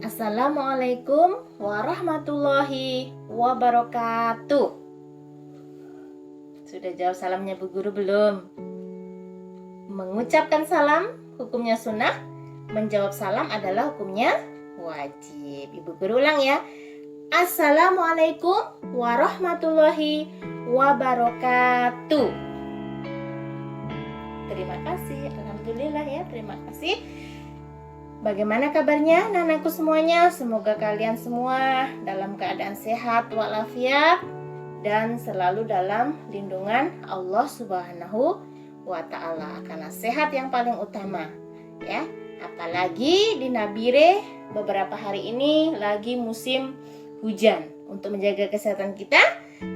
Assalamualaikum warahmatullahi wabarakatuh. Sudah jawab salamnya Bu Guru belum? Mengucapkan salam hukumnya sunnah, menjawab salam adalah hukumnya wajib. Ibu Guru ulang ya. Assalamualaikum warahmatullahi wabarakatuh. Terima kasih. Alhamdulillah ya, terima kasih. Bagaimana kabarnya anak-anakku semuanya? Semoga kalian semua dalam keadaan sehat walafiat dan selalu dalam lindungan Allah Subhanahu wa Ta'ala. Karena sehat yang paling utama ya. Apalagi di Nabire beberapa hari ini lagi musim hujan. Untuk menjaga kesehatan kita,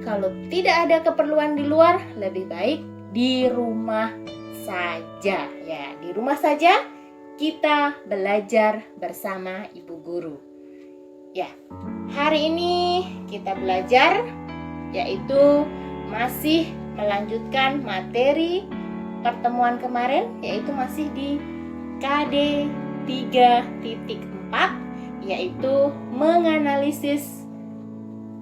kalau tidak ada keperluan di luar, lebih baik di rumah saja ya. Di rumah saja kita belajar bersama Ibu Guru. Ya, hari ini kita belajar yaitu masih melanjutkan materi pertemuan kemarin, yaitu masih di KD 3.4, yaitu menganalisis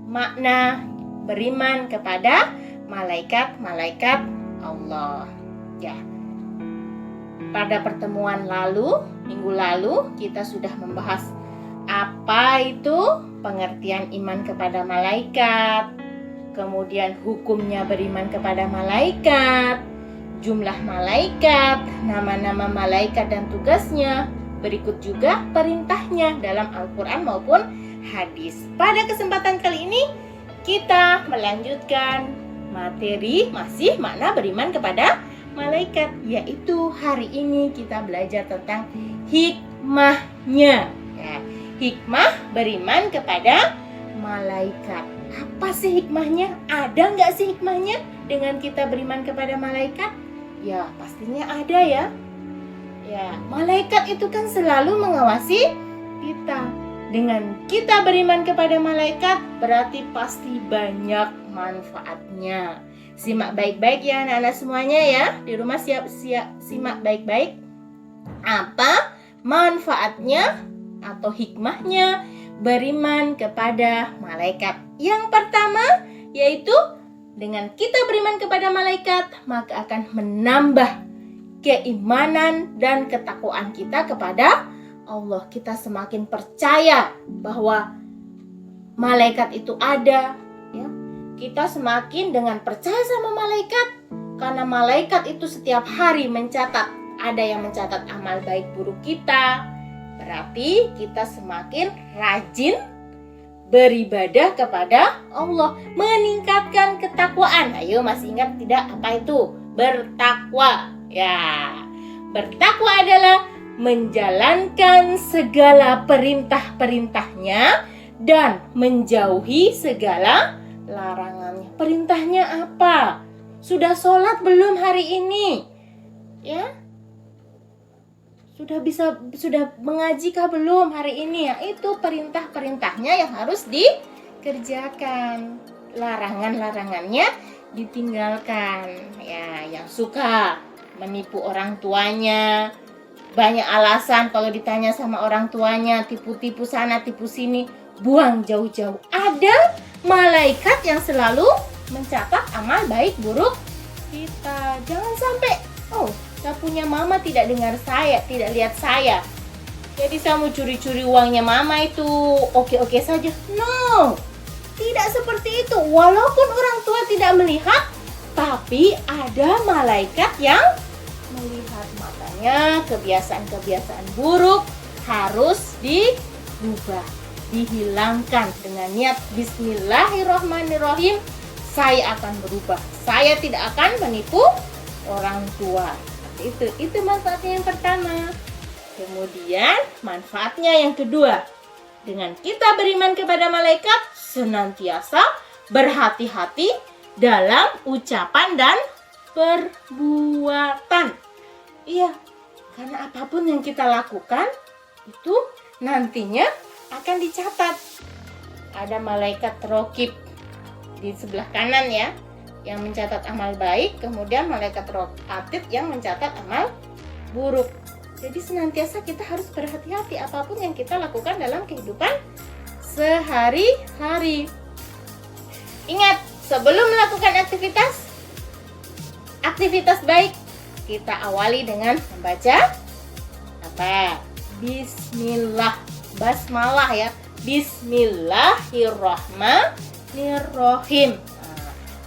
makna beriman kepada malaikat-malaikat Allah. Ya. Pada pertemuan lalu, minggu lalu, kita sudah membahas apa itu pengertian iman kepada malaikat, kemudian hukumnya beriman kepada malaikat, jumlah malaikat, nama-nama malaikat dan tugasnya, berikut juga perintahnya dalam Al-Quran maupun hadis. Pada kesempatan kali ini, kita melanjutkan materi masih makna beriman kepada malaikat, yaitu hari ini kita belajar tentang hikmahnya ya. Hikmah beriman kepada malaikat. Apa sih hikmahnya? Ada nggak sih hikmahnya dengan kita beriman kepada malaikat? Ya pastinya ada ya. Ya, malaikat itu kan selalu mengawasi kita. Dengan kita beriman kepada malaikat berarti pasti banyak manfaatnya. Simak baik-baik ya anak-anak semuanya ya. Di rumah simak baik-baik. Apa manfaatnya atau hikmahnya beriman kepada malaikat? Yang pertama yaitu dengan kita beriman kepada malaikat, maka akan menambah keimanan dan ketakwaan kita kepada Allah. Kita semakin percaya bahwa malaikat itu ada ya. Kita semakin dengan percaya sama malaikat, karena malaikat itu setiap hari mencatat, ada yang mencatat amal baik buruk kita. Berarti kita semakin rajin beribadah kepada Allah, meningkatkan ketakwaan. Ayo masih ingat tidak apa itu bertakwa? Ya, bertakwa adalah menjalankan segala perintah-perintahnya dan menjauhi segala larangannya. Perintahnya apa? Sudah sholat belum hari ini? Ya? Sudah mengajikah belum hari ini? Ya, itu perintah-perintahnya yang harus dikerjakan. Larangan-larangannya ditinggalkan. Ya, yang suka menipu orang tuanya, banyak alasan kalau ditanya sama orang tuanya, tipu-tipu sana, tipu sini, buang jauh-jauh. Ada malaikat yang selalu mencatat amal baik buruk kita. Jangan sampai, saya punya mama tidak dengar saya, tidak lihat saya, jadi saya mau curi-curi uangnya mama itu oke-oke saja. No, tidak seperti itu. Walaupun orang tua tidak melihat, tapi ada malaikat yang melihat. Makanya kebiasaan-kebiasaan buruk harus dirubah, dihilangkan dengan niat Bismillahirrahmanirrahim. Saya akan berubah. Saya tidak akan menipu orang tua. Itu manfaatnya yang pertama. Kemudian manfaatnya yang kedua, dengan kita beriman kepada malaikat, senantiasa berhati-hati dalam ucapan dan perbuatan. Iya, karena apapun yang kita lakukan itu nantinya akan dicatat. Ada malaikat raqib di sebelah kanan ya, yang mencatat amal baik, kemudian malaikat atid yang mencatat amal buruk. Jadi senantiasa kita harus berhati-hati apapun yang kita lakukan dalam kehidupan sehari-hari. Ingat, sebelum melakukan aktivitas baik, kita awali dengan membaca apa? Bismillah, basmalah ya. Bismillahirrahmanirrahim.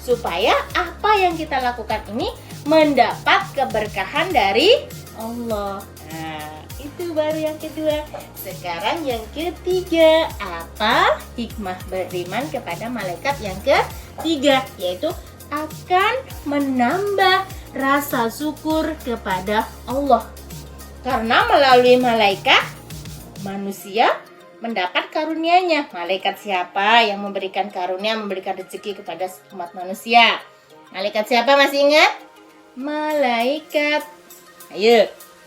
Supaya apa yang kita lakukan ini mendapat keberkahan dari Allah. Nah, itu baru yang kedua. Sekarang yang ketiga, apa hikmah beriman kepada malaikat yang ketiga? Yaitu akan menambah rasa syukur kepada Allah. Karena melalui malaikat, manusia mendapat karunia-Nya. Malaikat siapa yang memberikan karunia, memberikan rezeki kepada umat manusia? Malaikat siapa, masih ingat?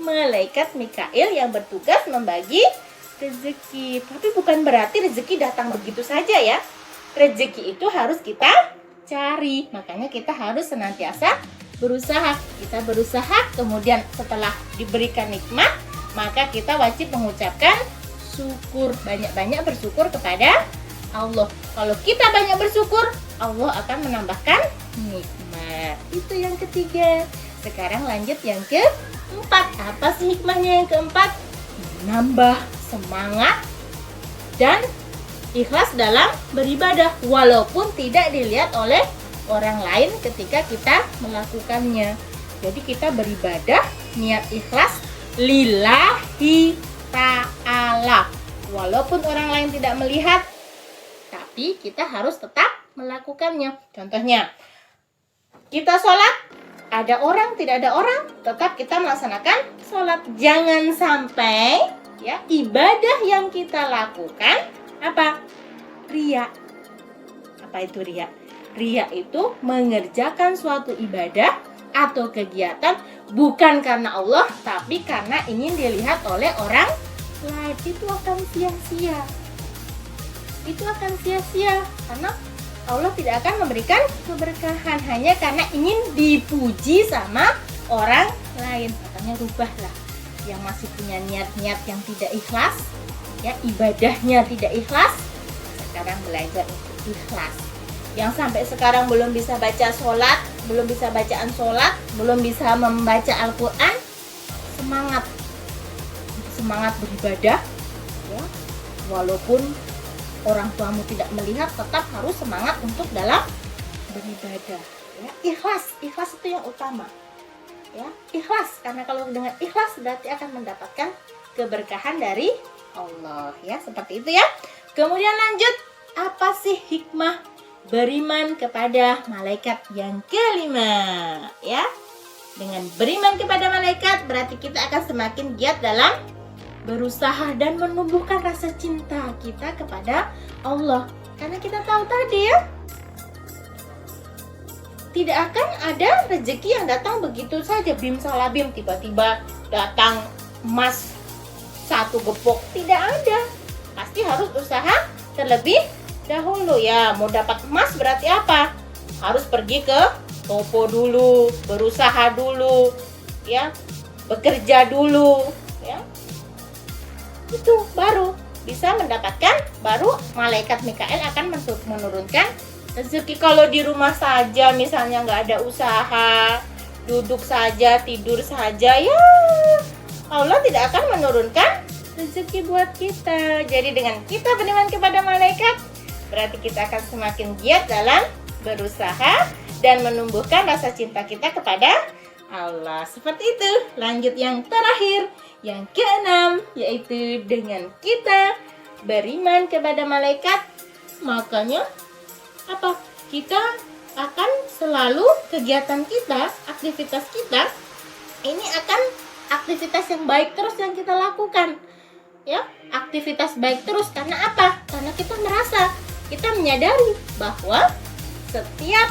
Malaikat Mikail yang bertugas membagi rezeki. Tapi bukan berarti rezeki datang begitu saja ya. Rezeki itu harus kita cari. Makanya kita harus senantiasa berusaha. Kita berusaha, kemudian setelah diberikan nikmat, maka kita wajib mengucapkan syukur. Banyak-banyak bersyukur kepada Allah. Kalau kita banyak bersyukur, Allah akan menambahkan nikmat. Itu yang ketiga. Sekarang lanjut yang keempat. Apa sih hikmahnya yang keempat? Menambah semangat dan ikhlas dalam beribadah, walaupun tidak dilihat oleh orang lain ketika kita melakukannya. Jadi kita beribadah niat ikhlas lillahi ta'ala, walaupun orang lain tidak melihat, tapi kita harus tetap melakukannya. Contohnya, kita sholat, ada orang, tidak ada orang, tetap kita melaksanakan sholat. Jangan sampai ya ibadah yang kita lakukan apa? Ria. Apa itu ria? Ria itu mengerjakan suatu ibadah atau kegiatan bukan karena Allah, tapi karena ingin dilihat oleh orang lain. Itu akan sia-sia. Itu akan sia-sia karena Allah tidak akan memberikan keberkahan hanya karena ingin dipuji sama orang lain. Makanya rubahlah yang masih punya niat-niat yang tidak ikhlas, ya ibadahnya tidak ikhlas, sekarang belajar untuk ikhlas. Yang sampai sekarang belum bisa baca sholat, belum bisa bacaan sholat, belum bisa membaca Al-Quran, semangat beribadah ya. Walaupun orang tuamu tidak melihat, tetap harus semangat untuk dalam beribadah ya. Ikhlas itu yang utama ya. Ikhlas, karena kalau dengan ikhlas berarti akan mendapatkan keberkahan dari Allah ya, seperti itu ya. Kemudian lanjut, apa sih hikmah beriman kepada malaikat yang kelima ya? Dengan beriman kepada malaikat berarti kita akan semakin giat dalam berusaha dan menumbuhkan rasa cinta kita kepada Allah. Karena kita tahu tadi ya, tidak akan ada rezeki yang datang begitu saja bim salabim, tiba-tiba datang emas satu gepok, tidak ada. Pasti harus usaha terlebih dahulu ya. Mau dapat emas berarti apa? Harus pergi ke toko dulu, berusaha dulu ya, bekerja dulu ya. Itu baru bisa mendapatkan, baru malaikat Mikail akan menurunkan rezeki. Kalau di rumah saja misalnya nggak ada usaha, duduk saja, tidur saja ya, Allah tidak akan menurunkan rezeki buat kita. Jadi dengan kita beriman kepada malaikat, berarti kita akan semakin giat dalam berusaha dan menumbuhkan rasa cinta kita kepada Allah. Seperti itu. Lanjut yang terakhir, yang keenam, yaitu dengan kita beriman kepada malaikat, makanya apa? Kita akan selalu kegiatan kita, aktivitas kita, ini akan aktivitas yang baik terus yang kita lakukan. Ya, aktivitas baik terus. Karena apa? Karena kita merasa, kita menyadari bahwa setiap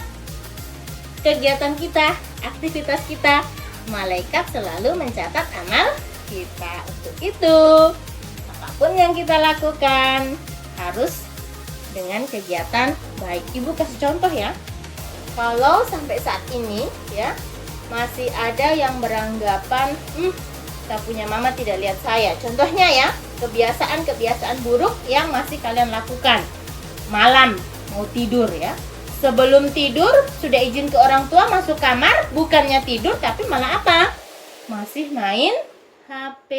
kegiatan kita, aktivitas kita, malaikat selalu mencatat amal kita. Untuk itu, apapun yang kita lakukan harus dengan kegiatan baik. Ibu kasih contoh ya. Kalau sampai saat ini ya masih ada yang beranggapan sapunya mama tidak lihat saya. Contohnya ya, kebiasaan-kebiasaan buruk yang masih kalian lakukan. Malam mau tidur ya, sebelum tidur sudah izin ke orang tua masuk kamar, bukannya tidur tapi malah apa? Masih main HP.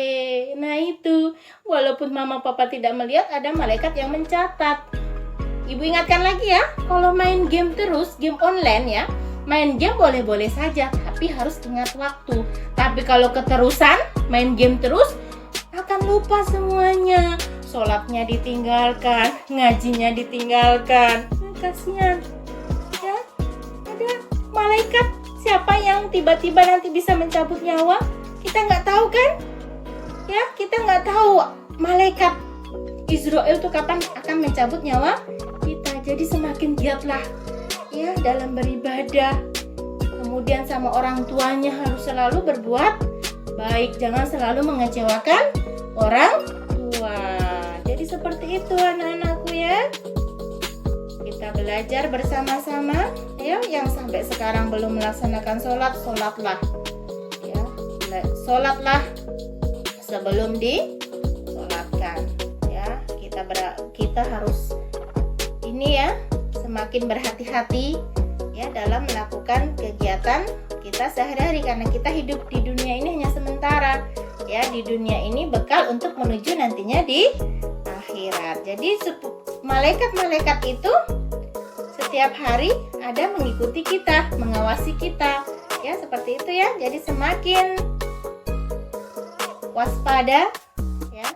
Nah itu, walaupun mama papa tidak melihat, ada malaikat yang mencatat. Ibu ingatkan lagi ya, kalau main game terus, game online ya, main game boleh-boleh saja, tapi harus ingat waktu. Tapi kalau keterusan main game terus, akan lupa semuanya. Sholatnya ditinggalkan, ngajinya ditinggalkan. Kasihan ya, ada malaikat. Siapa yang tiba-tiba nanti bisa mencabut nyawa? Kita nggak tahu kan? Ya, kita nggak tahu malaikat Israel tuh kapan akan mencabut nyawa kita. Jadi semakin giatlah ya dalam beribadah. Kemudian sama orang tuanya harus selalu berbuat baik, jangan selalu mengecewakan orang tua. Jadi seperti itu anak-anakku ya. Kita belajar bersama-sama. Ya, yang sampai sekarang belum melaksanakan sholat, sholatlah. Ya, sholatlah sebelum disolatkan. Ya, kita harus ini ya, semakin berhati-hati ya dalam melakukan kegiatan kita sehari-hari, karena kita hidup di dunia ini hanya sementara ya. Di dunia ini bekal untuk menuju nantinya di akhirat. Jadi malaikat-malaikat itu setiap hari ada mengikuti kita, mengawasi kita ya, seperti itu ya. Jadi semakin waspada ya,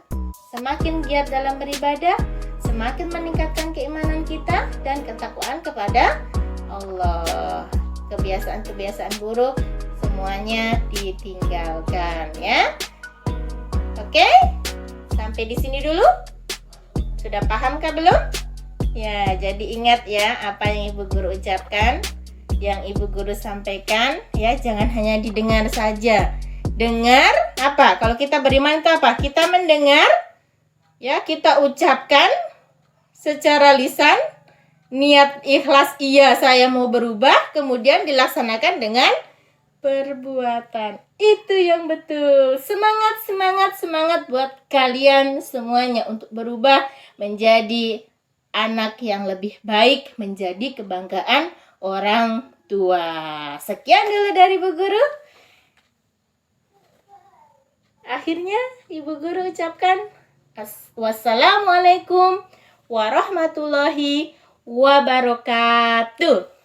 semakin giat dalam beribadah, semakin meningkatkan keimanan kita dan ketakwaan kepada Allah. Kebiasaan-kebiasaan buruk semuanya ditinggalkan ya. Oke? Sampai di sini dulu. Sudah paham kah belum? Ya, jadi ingat ya apa yang Ibu Guru ucapkan, yang Ibu Guru sampaikan ya, jangan hanya didengar saja. Dengar apa? Kalau kita beriman itu apa? Kita mendengar ya, kita ucapkan secara lisan, niat ikhlas iya saya mau berubah, kemudian dilaksanakan dengan perbuatan. Itu yang betul. Semangat, semangat, semangat buat kalian semuanya untuk berubah menjadi anak yang lebih baik, menjadi kebanggaan orang tua. Sekian dulu dari Ibu Guru. Akhirnya Ibu Guru ucapkan wassalamualaikum warahmatullahi wabarakatuh.